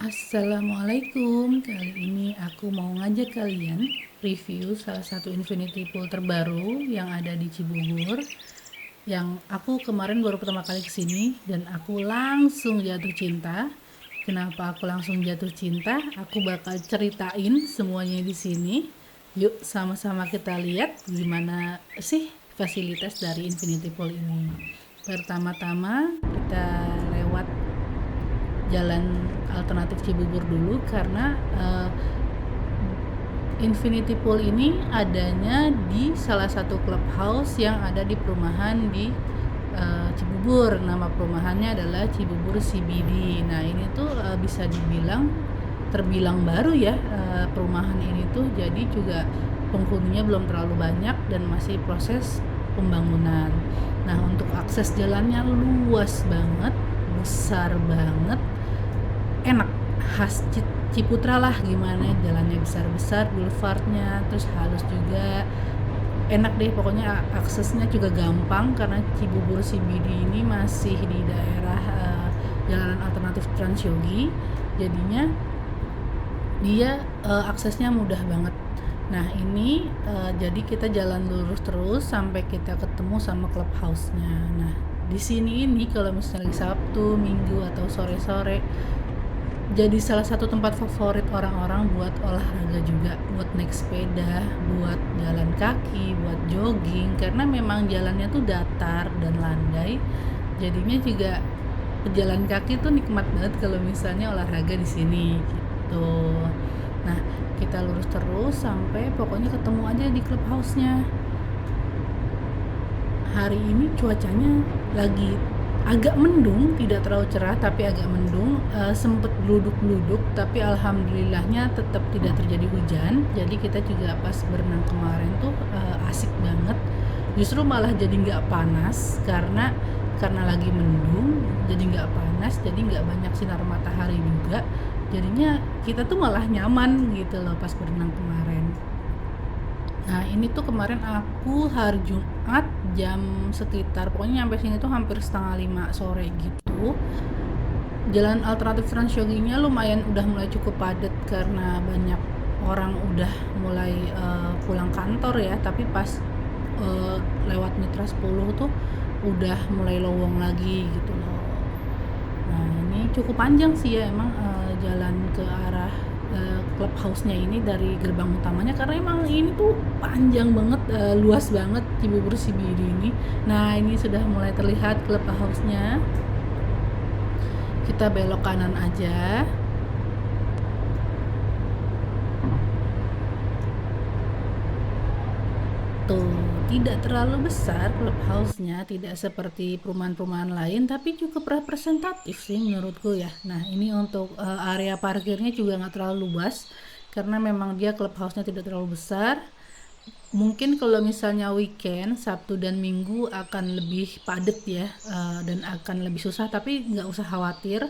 Assalamualaikum, kali ini aku mau ngajak kalian review salah satu infinity pool terbaru yang ada di Cibubur. Yang aku kemarin baru pertama kali kesini dan aku langsung jatuh cinta. Kenapa aku langsung jatuh cinta? Aku bakal ceritain semuanya di sini. Yuk sama-sama kita lihat gimana sih fasilitas dari infinity pool ini. Pertama-tama kita lewat jalan alternatif Cibubur dulu karena infinity pool ini adanya di salah satu clubhouse yang ada di perumahan di Cibubur. Nama perumahannya adalah Cibubur CBD. Nah ini tuh bisa dibilang terbilang baru ya perumahan ini tuh, jadi juga penghuninya belum terlalu banyak dan masih proses pembangunan. Nah untuk akses jalannya luas banget, besar banget, enak, khas Ciputra lah, gimana jalannya besar-besar, boulevardnya, terus halus juga, enak deh pokoknya. Aksesnya juga gampang karena Cibubur CBD ini masih di daerah jalanan alternatif Transyogi, jadinya dia aksesnya mudah banget. Nah ini jadi kita jalan lurus terus sampai kita ketemu sama clubhouse-nya. Nah di sini ini kalau misalnya Sabtu, Minggu atau sore-sore jadi salah satu tempat favorit orang-orang buat olahraga juga, buat naik sepeda, buat jalan kaki, buat jogging, karena memang jalannya tuh datar dan landai, jadinya juga pejalan kaki tuh nikmat banget kalau misalnya olahraga di sini gitu. Nah kita lurus terus sampai pokoknya ketemu aja di clubhouse-nya. Hari ini cuacanya lagi agak mendung, tidak terlalu cerah tapi agak mendung, sempet geluduk-geluduk tapi alhamdulillahnya tetap tidak terjadi hujan. Jadi kita juga pas berenang kemarin tuh asik banget, justru malah jadi nggak panas karena lagi mendung, jadi nggak panas, jadi nggak banyak sinar matahari juga, jadinya kita tuh malah nyaman gitu loh pas berenang kemarin. Nah ini tuh kemarin aku hari Jumat jam sekitar, pokoknya nyampe sini tuh hampir 4:30 sore gitu. Jalan alternatif Transyoginya lumayan udah mulai cukup padat karena banyak orang udah mulai pulang kantor ya, tapi pas lewat Mitra 10 tuh udah mulai lowong lagi gitu loh. Nah ini cukup panjang sih ya emang jalan ke arah clubhouse-nya ini dari gerbang utamanya, karena emang ini tuh panjang banget, luas banget Cibubur CBD ini. Nah ini sudah mulai terlihat clubhouse-nya, kita belok kanan aja. Tuh, tidak terlalu besar clubhouse-nya, tidak seperti perumahan-perumahan lain, tapi cukup representatif sih menurutku ya. Nah ini untuk area parkirnya juga nggak terlalu luas karena memang dia clubhouse-nya tidak terlalu besar. Mungkin kalau misalnya weekend, Sabtu dan Minggu akan lebih padat ya, dan akan lebih susah, tapi nggak usah khawatir.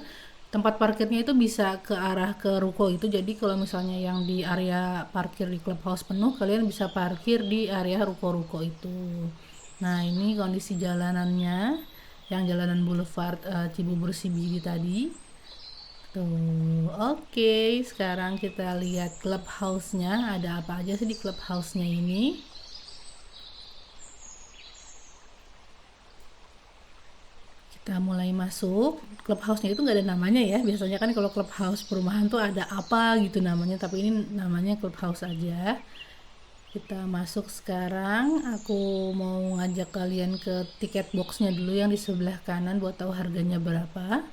Tempat parkirnya itu bisa ke arah ke ruko itu, jadi kalau misalnya yang di area parkir di clubhouse penuh, kalian bisa parkir di area ruko-ruko itu. Nah ini kondisi jalanannya, yang jalanan boulevard Cibubur CBD tadi tuh. Oke, sekarang kita lihat clubhouse-nya, ada apa aja sih di clubhouse-nya ini. Kita mulai masuk. Clubhouse-nya itu nggak ada namanya ya, biasanya kan kalau clubhouse perumahan tuh ada apa gitu namanya, tapi ini namanya clubhouse aja. Kita masuk sekarang, aku mau ngajak kalian ke tiket box-nya dulu yang di sebelah kanan buat tahu harganya berapa.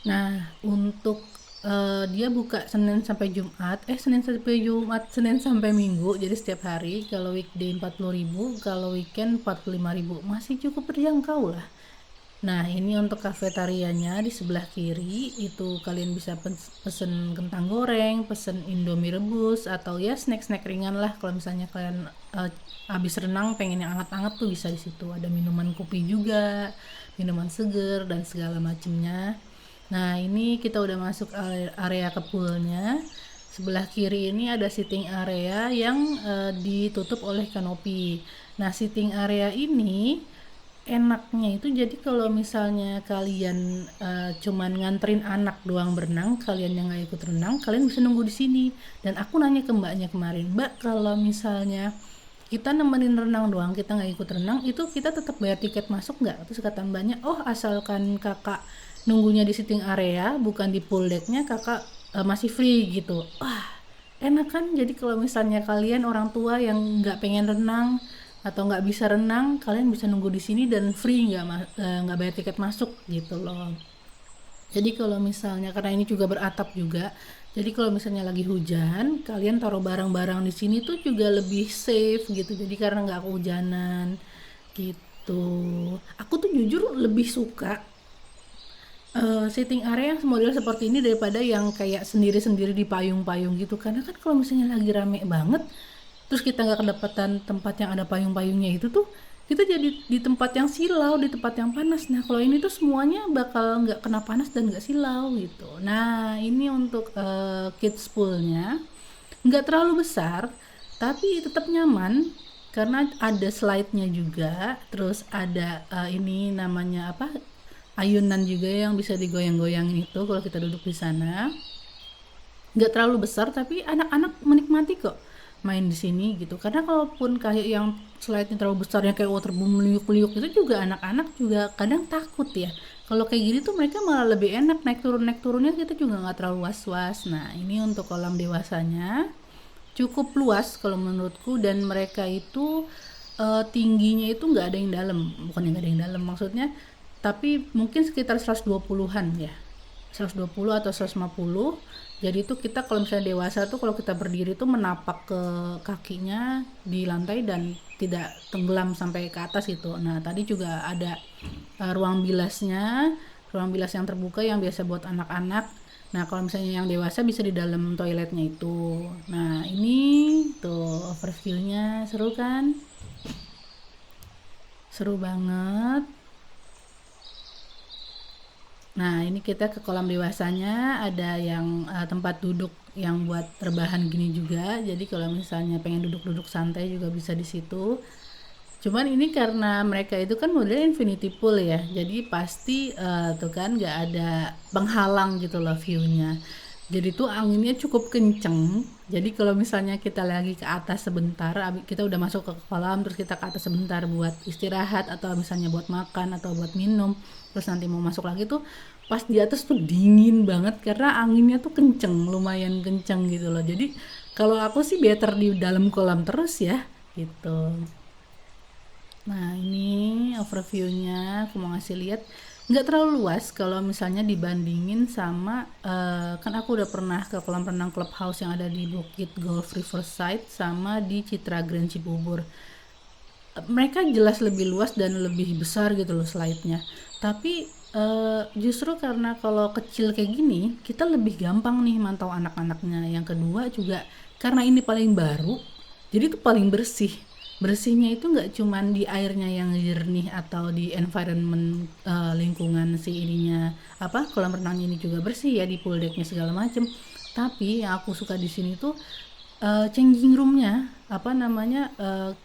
Nah untuk dia buka Senin sampai Jumat, Senin sampai Minggu, jadi setiap hari. Kalau weekday 40.000, kalau weekend 45.000, masih cukup terjangkau lah. Nah ini untuk kafetarianya di sebelah kiri, itu kalian bisa pesen kentang goreng, pesen indomie rebus, atau ya snack-snack ringan lah. Kalau misalnya kalian habis renang pengen yang anget-anget tuh bisa di situ. Ada minuman kopi juga, minuman seger dan segala macamnya. Nah ini kita udah masuk area ke poolnya. Sebelah kiri ini ada sitting area yang ditutup oleh kanopi. Nah sitting area ini enaknya itu jadi kalau misalnya kalian cuman nganterin anak doang berenang, kalian yang nggak ikut renang, kalian bisa nunggu di sini. Dan aku nanya ke mbaknya kemarin, Mbak, kalau misalnya kita nemenin renang doang, kita nggak ikut renang, itu kita tetap bayar tiket masuk nggak? Terus kata mbaknya, oh asalkan kakak nunggunya di sitting area, bukan di pool decknya, kakak masih free gitu. Wah, enak kan? Jadi kalau misalnya kalian orang tua yang nggak pengen renang atau nggak bisa renang, kalian bisa nunggu di sini dan free, nggak bayar tiket masuk gitu loh. Jadi kalau misalnya karena ini juga beratap juga, jadi kalau misalnya lagi hujan, kalian taruh barang-barang di sini tuh juga lebih safe gitu. Jadi karena nggak kehujanan gitu. Aku tuh jujur lebih suka sitting area yang model seperti ini daripada yang kayak sendiri-sendiri di payung-payung gitu. Karena kan kalau misalnya lagi rame banget, terus kita nggak kedapatan tempat yang ada payung-payungnya itu tuh, kita jadi di tempat yang silau, di tempat yang panas. Nah kalau ini tuh semuanya bakal nggak kena panas dan nggak silau gitu. Nah ini untuk kids poolnya nggak terlalu besar tapi tetap nyaman karena ada slide-nya juga, terus ada ini namanya apa, ayunan juga yang bisa digoyang-goyangin itu kalau kita duduk di sana. Nggak terlalu besar tapi anak-anak menikmati kok main di sini gitu. Karena kalaupun kayak yang slide-nya terlalu besar yang kayak waterboom meliuk-liuk itu juga anak-anak juga kadang takut ya. Kalau kayak gini tuh mereka malah lebih enak naik turunnya kita juga nggak terlalu was-was. Nah ini untuk kolam dewasanya cukup luas kalau menurutku, dan mereka itu tingginya itu nggak ada yang dalam, bukan yang nggak ada yang dalam maksudnya, tapi mungkin sekitar 120-an ya, 120 atau 150. Jadi itu kita kalau misalnya dewasa tuh kalau kita berdiri tuh menapak ke kakinya di lantai dan tidak tenggelam sampai ke atas gitu. Nah tadi juga ada ruang bilasnya, ruang bilas yang terbuka yang biasa buat anak-anak. Nah kalau misalnya yang dewasa bisa di dalam toiletnya itu. Nah ini tuh overviewnya, seru kan? Seru banget. Nah ini kita ke kolam dewasanya, ada yang tempat duduk yang buat rebahan gini juga. Jadi kalau misalnya pengen duduk-duduk santai juga bisa di situ. Cuman ini karena mereka itu kan modelnya infinity pool ya, jadi pasti tuh kan nggak ada penghalang gitu loh view-nya. Jadi tuh anginnya cukup kenceng. Jadi kalau misalnya kita lagi ke atas sebentar, kita udah masuk ke kolam, terus kita ke atas sebentar buat istirahat atau misalnya buat makan atau buat minum, terus nanti mau masuk lagi tuh pas di atas tuh dingin banget karena anginnya tuh kenceng, lumayan kenceng gitu loh. Jadi kalau aku sih better di dalam kolam terus ya gitu. Nah ini overviewnya aku mau ngasih lihat, nggak terlalu luas kalau misalnya dibandingin sama kan aku udah pernah ke kolam renang clubhouse yang ada di Bukit Golf Riverside sama di Citra Grand Cibubur. Mereka jelas lebih luas dan lebih besar gitu loh slide-nya, tapi justru karena kalau kecil kayak gini kita lebih gampang nih mantau anak-anaknya. Yang kedua juga karena ini paling baru, jadi tuh paling bersih. Bersihnya itu nggak cuman di airnya yang jernih atau di environment lingkungan si ininya apa kolam renangnya ini juga bersih ya, di pool decknya segala macem. Tapi yang aku suka di sini tuh changing roomnya, apa namanya,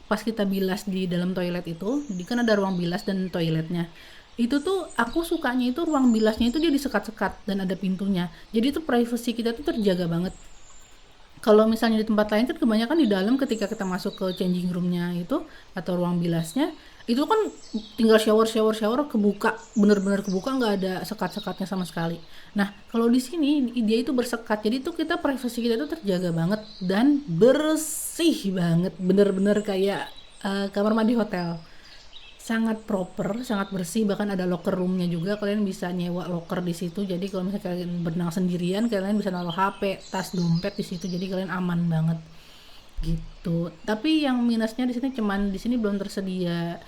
pas kita bilas di dalam toilet itu, kan ada ruang bilas dan toiletnya. Itu tuh aku sukanya itu ruang bilasnya itu dia disekat-sekat dan ada pintunya. Jadi tuh privacy kita tuh terjaga banget. Kalau misalnya di tempat lain kan kebanyakan di dalam ketika kita masuk ke changing roomnya itu atau ruang bilasnya itu kan tinggal shower kebuka, bener-bener kebuka, nggak ada sekat-sekatnya sama sekali. Nah kalau di sini dia itu bersekat, jadi tuh kita privasi kita itu terjaga banget dan bersih banget, bener-bener kayak kamar mandi hotel. Sangat proper, sangat bersih, bahkan ada locker roomnya juga, kalian bisa nyewa locker di situ. Jadi kalau misalnya kalian berenang sendirian, kalian bisa naruh HP, tas, dompet di situ, jadi kalian aman banget gitu. Tapi yang minusnya di sini cuman di sini belum tersedia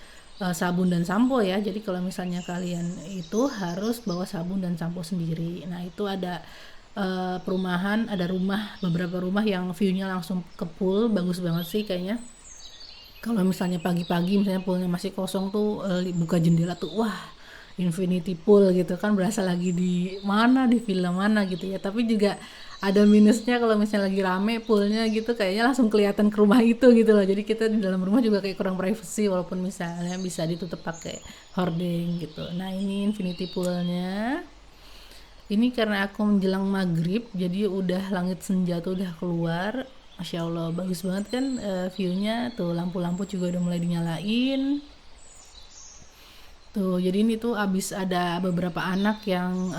sabun dan sampo ya. Jadi kalau misalnya kalian itu harus bawa sabun dan sampo sendiri. Nah itu ada perumahan, ada beberapa rumah yang view-nya langsung ke pool, bagus banget sih kayaknya. Kalau misalnya pagi-pagi misalnya poolnya masih kosong tuh buka jendela tuh wah infinity pool gitu kan, berasa lagi di mana, di film mana gitu ya. Tapi juga ada minusnya kalau misalnya lagi rame poolnya gitu, kayaknya langsung kelihatan ke rumah itu gitu loh. Jadi kita di dalam rumah juga kayak kurang privacy walaupun misalnya bisa ditutup pakai hording gitu. Nah ini infinity poolnya. Ini karena aku menjelang maghrib, jadi udah langit senja tuh udah keluar. Masya Allah, bagus banget kan viewnya. Tuh lampu-lampu juga udah mulai dinyalain. Tuh, jadi ini tuh abis ada beberapa anak yang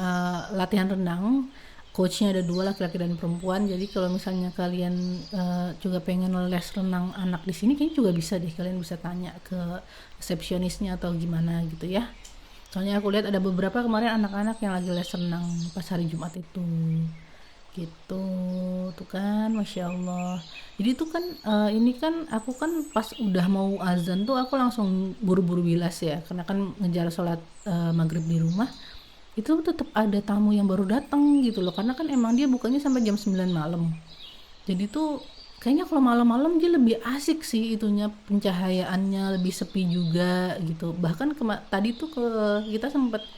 latihan renang. Coachnya ada 2, laki-laki dan perempuan. Jadi kalau misalnya kalian juga pengen les renang anak di sini, kayaknya juga bisa deh. Kalian bisa tanya ke resepsionisnya atau gimana gitu ya. Soalnya aku lihat ada beberapa kemarin anak-anak yang lagi les renang pas hari Jumat itu. Gitu. Tuh kan, Masya Allah. Jadi tuh kan ini kan aku kan pas udah mau azan tuh aku langsung buru-buru bilas ya. Karena kan ngejar sholat maghrib di rumah. Itu tetap ada tamu yang baru datang gitu loh. Karena kan emang dia bukanya sampai jam 9 malam. Jadi tuh kayaknya kalau malam-malam dia lebih asik sih itunya, pencahayaannya lebih sepi juga gitu. Bahkan tadi tuh kita sempet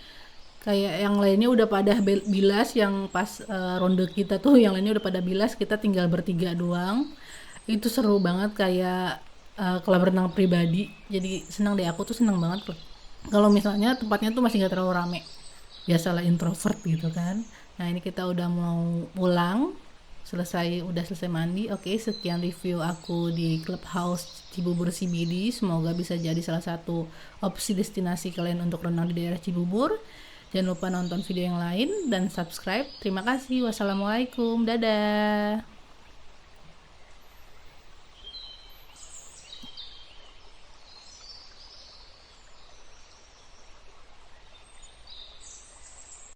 kayak yang lainnya udah pada bilas, yang pas ronde kita tuh yang lainnya udah pada bilas, kita tinggal bertiga doang. Itu seru banget kayak kolam renang pribadi. Jadi senang deh, aku tuh senang banget kalau misalnya tempatnya tuh masih gak terlalu rame. Biasalah introvert gitu kan. Nah ini kita udah mau pulang, udah selesai mandi. Oke, sekian review aku di Clubhouse Cibubur CBD. Semoga bisa jadi salah satu opsi destinasi kalian untuk renang di daerah Cibubur. Jangan lupa nonton video yang lain dan subscribe. Terima kasih. Wassalamualaikum. Dadah.